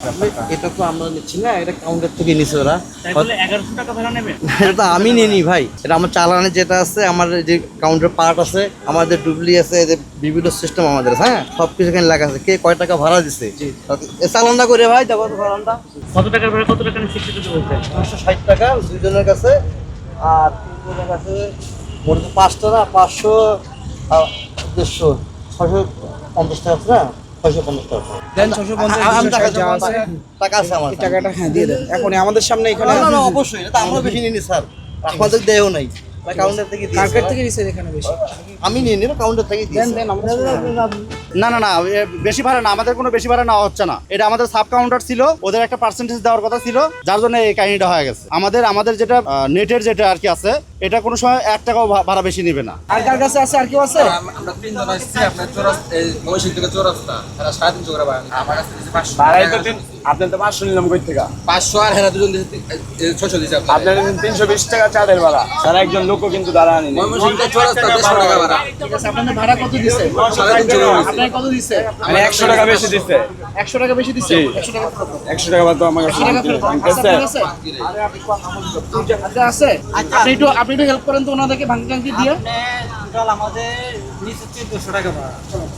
এটা তো আমরা নিচ্ছি না, এটা কাউন্টার থেকে নিছে ওরা। তাই বলে 1100 টাকা ভাড়া নেবে? এটা তো আমি নিইনি ভাই, এটা আমার চালানে যেটা আছে, আমার যে কাউন্টার পার্ট আছে, আমাদের ডুবলি আছে, এদের বিভিন্ন সিস্টেম আমাদের আছে, হ্যাঁ সব কিছু এখানে লেখা আছে, কে কয় টাকা ভাড়া দিচ্ছে। চালানটা করে ভাই দেখো তো চালানটা। কত টাকার ভাড়া, কত টাকা নিচ্ছে সেটা তো বলতে। 260 টাকা দুইজনের কাছে, আর তিনজনের কাছে মোট 5 টাকা, 500 150 650 টাকা আছে না, 650 টাকা দেন 650 টাকা আছে আমার। টাকাটা হ্যাঁ দিয়ে দেন এখন আমাদের সামনে এখানে। না না অবশ্যই, এটা তো আমরা বেশি নিইনি স্যার, আমাদের দেও নাই, কাউন্টার থেকে দিয়েছে। মার্কেট থেকে নিছে এখানে বেশি। আমি নিয়ে নিলাম, কাউন্টার থেকে দেন দিয়েছে। দেন আমাদের না না না, বেশি ভাড়া না, আমাদের কোনো বেশি ভাড়া নেওয়া হচ্ছে না। এটা আমাদের সাব কাউন্টার ছিল, ওদের একটা পার্সেন্টেজ দেওয়ার কথা ছিল, যার জন্য এই কাহিনীটা হয়ে গেছে। আমাদের যেটা নেটের যেটা আর কি আছে, এটা কোনো সময় 1 টাকাও ভাড়া বেশি নেবে না। আর কার কাছে আছে, আর কেউ আছে? আমরা তিনজন আসছি আপনার চৌরাস্তা, এই মহিষির থেকে চৌরাস্তা, এরা 350 করে ভাড়া নিচ্ছে। আমার কাছে দিয়েছে 500। ভাড়াই তো আপনার তো 500 নিলাম কই থেকে? 500 আর হেরা দুজন দিয়েছে 600 দিয়েছে আপনার। আপনার 320 টাকা চাঁদের ভাড়া, তারা একজন লোকও কিন্তু দাঁড়া আনি মহিষির থেকে চৌরাস্তা 150 টাকা ভাড়া। ঠিক আছে, আপনাদের ভাড়া কত দিছে? 350 করে দিছে। আপনার কত দিছে? মানে 100 টাকা বেশি দিচ্ছে। 100 টাকা বেশি দিছে। জি। 100 টাকা ফেরত দাও। 100 টাকা বাদ তো আমার কাছে 100 টাকা ফেরত দাও। আছে। আপনার আছে? আচ্ছা আছে। আপনি একটু হেল্প করেন তো ওনাদেরকে ভাঙতি টাঙ্কি দিয়ে। আমাদের নিচে 1400 টাকা ভাড়া।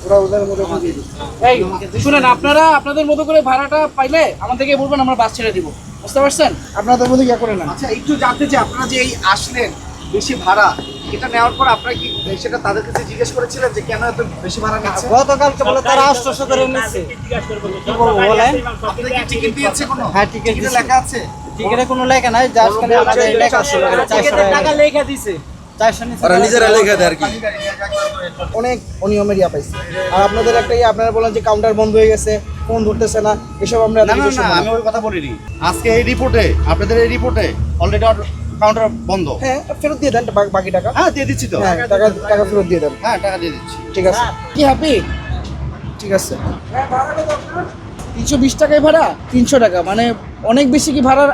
ওরা ওদের মতো করে দিয়ে দিচ্ছে। এই শুনেন, আপনারা আপনাদের মতো করে ভাড়াটা পাইলে আমাদেরকে বলবেন, আমরা বাস ছেড়ে দিব। বুঝতে পারছেন? আপনাদের মধ্যে ইয়া করে না। আচ্ছা একটু জানতে চাই, আপনারা যে এই আসলেন বেশি ভাড়া, এটা নেওয়ার পর আপনারা কি সেটা তাদের কাছে জিজ্ঞেস করেছিলেন যে কেন এত বেশি ভাড়া নিচ্ছে? গতকালকে বলে তারা 800 করে নিচ্ছে। কি বলবো বলেন? আপনাদের কি টিকিট দিয়েছে কোনো? হ্যাঁ, টিকিট টিকিটে দিছে। লেখা আছে? টিকিটে কোনো লেখা নাই, জাস্ট খালি আমাদের লেখা আছে 400 টাকা লেখা দিছে। 400 নিছে। ওরা নিজেরা লেখা দেয় আর কি। অনেক অনিয়মের ইয়া পাইছে। আর আপনাদের একটা আপনারা বলেন যে কাউন্টার বন্ধ হয়ে গেছে, ফোন ধরতেছে না, এসব আমরা না না না, আমি ওই কথা বলিনি। আজকে এই রিপোর্টে, আপনাদের এই রিপোর্টে অলরেডি কাউন্টার বন্ধ। হ্যাঁ ফেরত দিয়ে দেন বাকি টাকা। হ্যাঁ দিয়ে দিচ্ছি তো। হ্যাঁ টাকা ফেরত দিয়ে দেন। হ্যাঁ টাকা দিয়ে দিচ্ছি। ঠিক আছে, কি হ্যাপি? ঠিক আছে। 320 টাকায় ভাড়া, 300 টাকা মানে অনেক বেশি কি ভাড়ার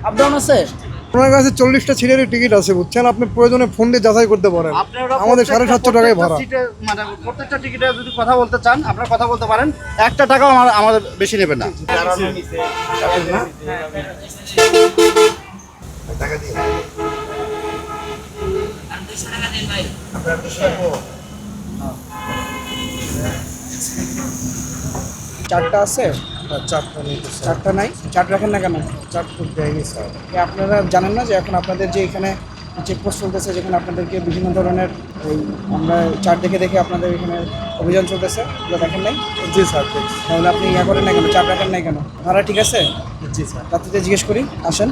আপ ডাউন আছে? আপনার কাছে 40টা সিটের টিকিট আছে, বুঝছেন? আপনি প্রয়োজনে ফোন দিয়ে যাচাই করতে পারেন। আমাদের 750 টাকায় ভাড়া। মানে প্রত্যেকটা টিকিটে যদি কথা বলতে চান, আপনারা কথা বলতে পারেন, 1 টাকাও আমাদের বেশি নেবে না। চারটা আছে? চারটা নাই, চার রাখেন না কেন? আপনারা জানেন না যে এখন আপনাদের যে এখানে চেকপোস্ট চলতেছে, যেখানে আপনাদেরকে বিভিন্ন ধরনের ওই আমরা চার্ট দেখে দেখে আপনাদের এখানে অভিযান চলতেছে, ওগুলো দেখেন নাই? জি স্যার। তাহলে আপনি ইয়া করেন না কেন, চার্ট রাখেন নাই কেন? ভাড়া ঠিক আছে? জি স্যার। রাত্রিতে জিজ্ঞেস করি, আসেন।